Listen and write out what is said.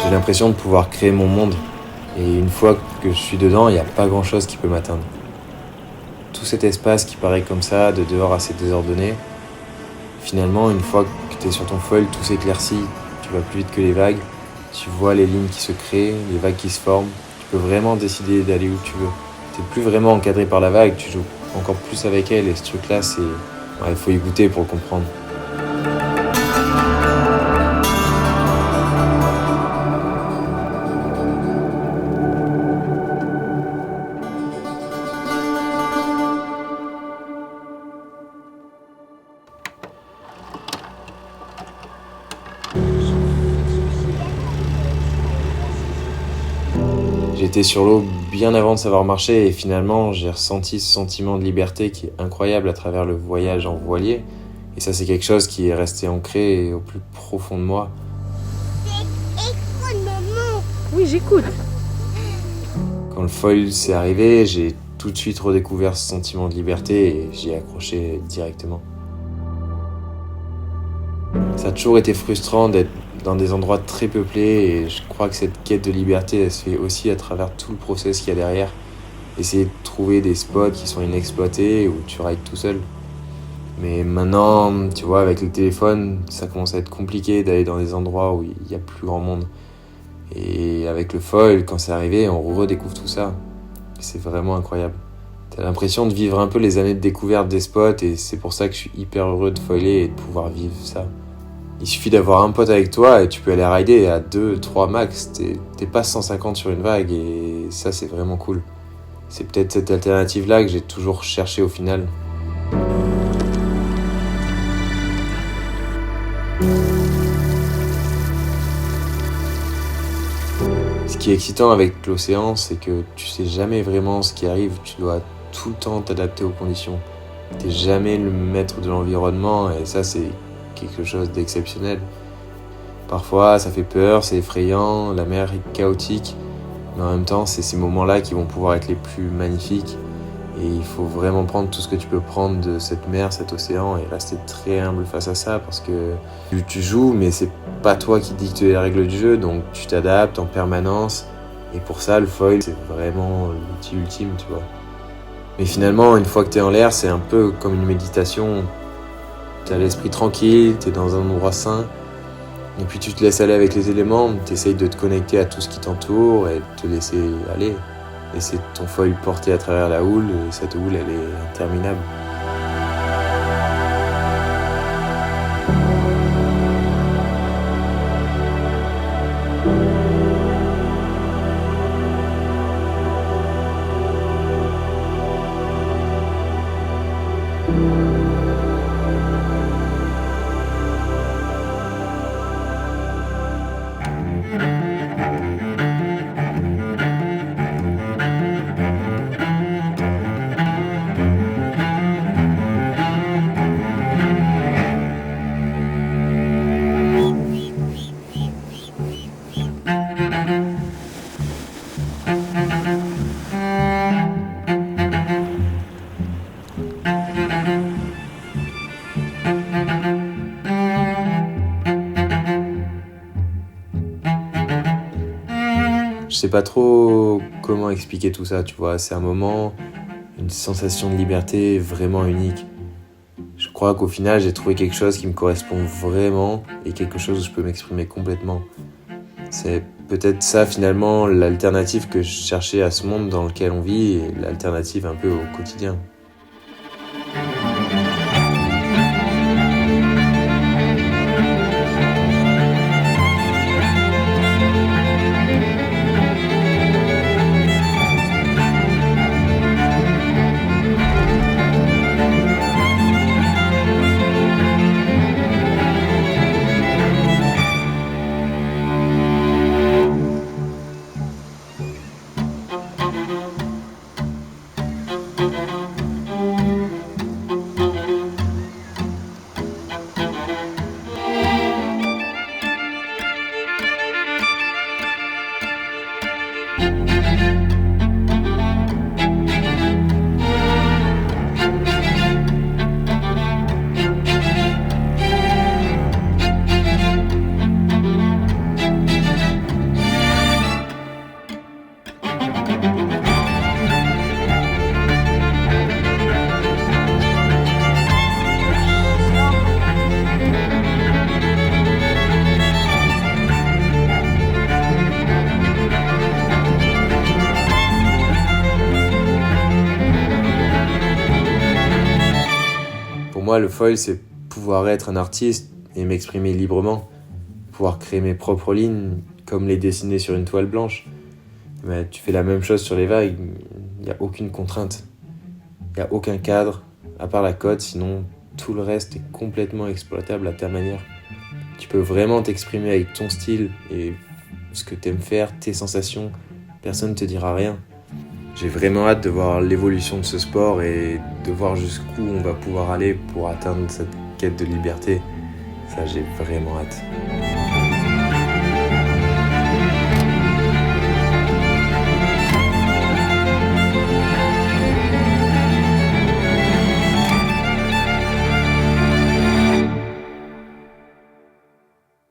J'ai l'impression de pouvoir créer mon monde. Et une fois que je suis dedans, il n'y a pas grand-chose qui peut m'atteindre. Tout cet espace qui paraît comme ça, de dehors assez désordonné, finalement, une fois que tu es sur ton foil, tout s'éclaircit, tu vas plus vite que les vagues, tu vois les lignes qui se créent, les vagues qui se forment, tu peux vraiment décider d'aller où tu veux. Tu n'es plus vraiment encadré par la vague, tu joues encore plus avec elle, et ce truc-là, c'est... Ouais, il faut y goûter pour le comprendre. J'étais sur l'eau bien avant de savoir marcher et finalement j'ai ressenti ce sentiment de liberté qui est incroyable à travers le voyage en voilier. Et ça c'est quelque chose qui est resté ancré au plus profond de moi. Écoute, maman. Oui, j'écoute. Quand le foil s'est arrivé, j'ai tout de suite redécouvert ce sentiment de liberté et j'y ai accroché directement. Ça a toujours été frustrant d'être dans des endroits très peuplés et je crois que cette quête de liberté, elle se fait aussi à travers tout le process qu'il y a derrière. Essayer de trouver des spots qui sont inexploités où tu rides tout seul. Mais maintenant, tu vois, avec le téléphone, ça commence à être compliqué d'aller dans des endroits où il y a plus grand monde. Et avec le foil, quand c'est arrivé, on redécouvre tout ça. C'est vraiment incroyable. T'as l'impression de vivre un peu les années de découverte des spots et c'est pour ça que je suis hyper heureux de foiler et de pouvoir vivre ça. Il suffit d'avoir un pote avec toi et tu peux aller rider à 2, 3 max. T'es pas 150 sur une vague et ça c'est vraiment cool. C'est peut-être cette alternative-là que j'ai toujours cherché au final. Ce qui est excitant avec l'océan, c'est que tu sais jamais vraiment ce qui arrive. Tu dois tout le temps t'adapter aux conditions. T'es jamais le maître de l'environnement et ça c'est quelque chose d'exceptionnel. Parfois ça fait peur, c'est effrayant, la mer est chaotique, mais en même temps c'est ces moments-là qui vont pouvoir être les plus magnifiques. Et il faut vraiment prendre tout ce que tu peux prendre de cette mer, cet océan et rester très humble face à ça parce que tu joues mais c'est pas toi qui dicte les règles du jeu donc tu t'adaptes en permanence et pour ça le foil c'est vraiment l'outil ultime tu vois. Mais finalement une fois que t'es en l'air c'est un peu comme une méditation, t'as l'esprit tranquille, t'es dans un endroit sain et puis tu te laisses aller avec les éléments, t'essayes de te connecter à tout ce qui t'entoure et de te laisser aller. Et c'est ton foil porté à travers la houle, et cette houle, elle est interminable. Je sais pas trop comment expliquer tout ça, tu vois. C'est un moment, une sensation de liberté vraiment unique. Je crois qu'au final, j'ai trouvé quelque chose qui me correspond vraiment et quelque chose où je peux m'exprimer complètement. C'est peut-être ça finalement l'alternative que je cherchais à ce monde dans lequel on vit et l'alternative un peu au quotidien. moi, le foil, c'est pouvoir être un artiste et m'exprimer librement, pouvoir créer mes propres lignes, comme les dessiner sur une toile blanche. Mais tu fais la même chose sur les vagues, il n'y a aucune contrainte, il n'y a aucun cadre, à part la cote, sinon tout le reste est complètement exploitable à ta manière. Tu peux vraiment t'exprimer avec ton style et ce que tu aimes faire, tes sensations, personne ne te dira rien. J'ai vraiment hâte de voir l'évolution de ce sport et de voir jusqu'où on va pouvoir aller pour atteindre cette quête de liberté. Ça, j'ai vraiment hâte.